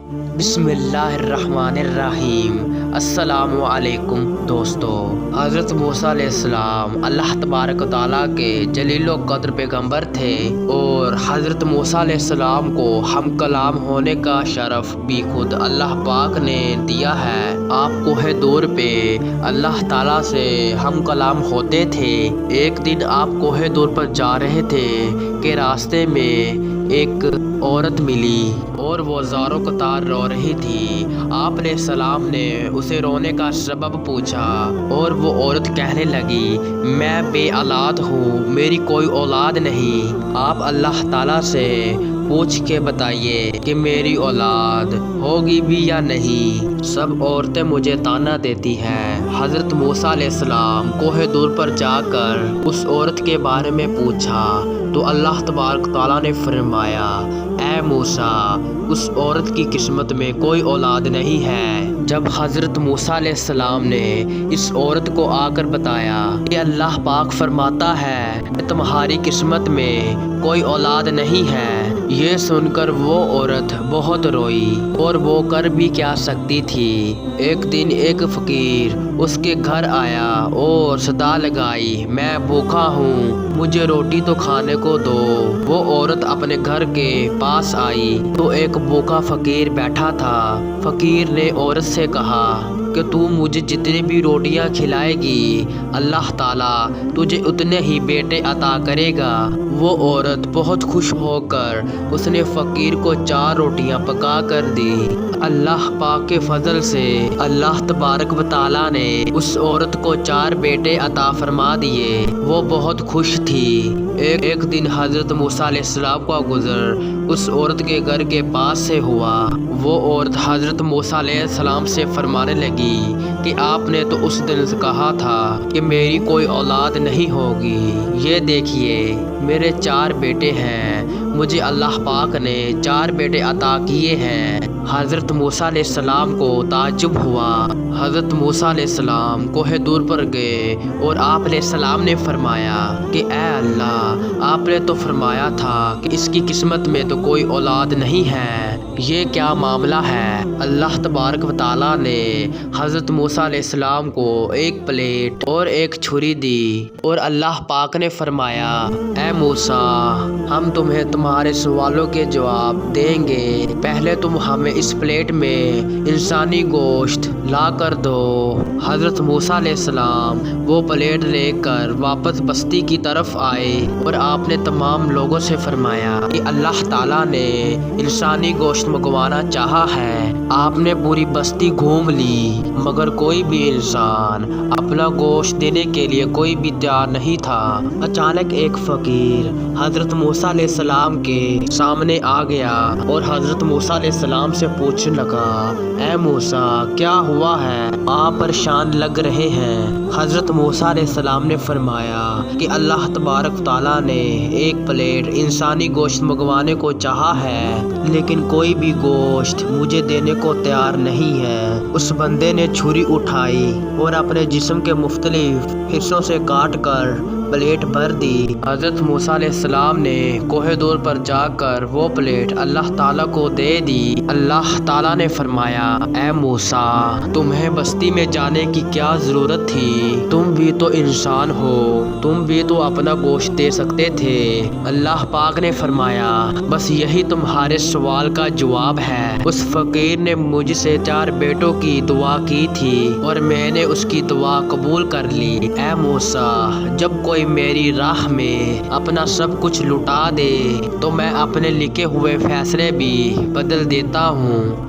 बिस्मिल्लाहिर्रहमानिर्रहीम। अस्सलाम वालेकुम दोस्तों। हज़रत मूसा अलैहिस्सलाम अल्लाह तबारक व तआला के जलील व क़द्र पैगम्बर थे और हज़रत मूसा अलैहिस्सलाम को हम कलाम होने का शरफ भी खुद अल्लाह पाक ने दिया है। आप कोहे दूर पे अल्लाह ताला से हम कलाम होते थे। एक दिन आप कोहे दूर पर जा रहे थे कि रास्ते में एक औरत मिली और वो ज़ारो कतार रो रही थी। आपने सलाम ने उसे रोने का सबब पूछा और वो औरत कहने लगी, मैं बे औलाद हूँ, मेरी कोई औलाद नहीं। आप अल्लाह ताला से पूछ के बताइए कि मेरी औलाद होगी भी या नहीं। सब औरतें मुझे ताना देती हैं। हज़रत मूसा अलैहिस्सलाम कोहे दूर पर जाकर उस औरत के बारे में पूछा तो अल्लाह तबारक ताला ने फरमाया, ऐ मूसा, उस औरत की किस्मत में कोई औलाद नहीं है। जब हज़रत मूसा अलैहिस्सलाम ने इस औरत को आकर बताया कि अल्लाह पाक फरमाता है कि तुम्हारी किस्मत में कोई औलाद नहीं है, ये सुनकर वो औरत बहुत रोई और वो कर भी क्या सकती थी। एक दिन एक फ़कीर उसके घर आया और सदा लगाई, मैं भूखा हूँ, मुझे रोटी तो खाने को दो। वो औरत अपने घर के पास आई तो एक भूखा फ़कीर बैठा था। फ़कीर ने औरत से कहा कि तू मुझे जितनी भी रोटियां खिलाएगी अल्लाह ताला तुझे उतने ही बेटे अता करेगा। वो औरत बहुत खुश होकर उसने फ़कीर को 4 रोटियां पका कर दी। अल्लाह पाक के फजल से अल्लाह तबारक व तआला ने उस औरत को 4 बेटे अता फरमा दिए। वो बहुत खुश थी। एक दिन हज़रत मूसा अलैहिस्सलाम का गुज़र उस औरत के घर के पास से हुआ। वो औरत हज़रत मूसा अलैहिस्सलाम से फरमाने लगी कि आपने तो उस दिन कहा था कि मेरी कोई औलाद नहीं होगी। ये देखिए मेरे 4 बेटे हैं, मुझे अल्लाह पाक ने 4 बेटे अता किए हैं। हज़रत मूसा अलैहिस्सलाम को ताज्जुब हुआ। हज़रत मूसा अलैहिस्सलाम कोहे दूर पर गए और आप अलैहिस्सलाम ने फरमाया कि ए अल्लाह, आपने तो फरमाया था कि इसकी किस्मत में तो कोई औलाद नहीं है, ये क्या मामला है। अल्लाह तबारक व तआला ने हज़रत मूसा अलैहिस्सलाम को एक प्लेट और एक छुरी दी और अल्लाह पाक ने फरमाया, ए मूसा, हम तुम्हें तुम्हारे सवालों के जवाब देंगे। पहले तुम हमें इस प्लेट में इंसानी गोश्त ला कर दो। हज़रत मूसा अलैहिस्सलाम वो प्लेट लेकर वापस बस्ती की तरफ आए और आपने तमाम लोगों से फरमाया कि अल्लाह ताला ने इंसानी गोश्त मंगवाना चाहा है। आपने पूरी बस्ती घूम ली मगर कोई भी इंसान अपना गोश्त देने के लिए कोई भी तैयार नहीं था। अचानक एक फ़कीर हज़रत मूसा अलैहिस्सलाम के सामने आ गया और हज़रत मूसा अलैहिस्सलाम से पूछने लगा, ए मूसा, क्या हुआ है, आप परेशान लग रहे हैं। हज़रत मूसा अलैहिस्सलाम ने फरमाया कि अल्लाह तबारक ताला ने एक प्लेट इंसानी गोश्त मंगवाने को चाहा है लेकिन कोई भी गोश्त मुझे देने को तैयार नहीं है। उस बंदे ने छुरी उठाई और अपने जिस्म के मुख्तलिफ हिस्सों से काट कर प्लेट भर दी। हज़रत मूसा अलैहिस्सलाम ने कोहे दूर पर जाकर वो प्लेट अल्लाह ताला को दे दी। अल्लाह ताला ने फरमाया, ए मूसा, तुम्हें बस्ती में जाने की क्या ज़रूरत थी, तुम भी तो इंसान हो, तुम भी तो अपना गोश्त दे सकते थे। अल्लाह पाक ने फरमाया, बस यही तुम्हारे सवाल का जवाब है। उस फ़कीर ने मुझसे 4 बेटों की दुआ की थी और मैंने उसकी दुआ कबूल कर ली। ए मूसा, जब कोई मेरी राह में अपना सब कुछ लुटा दे तो मैं अपने लिखे हुए फैसले भी बदल देता हूँ।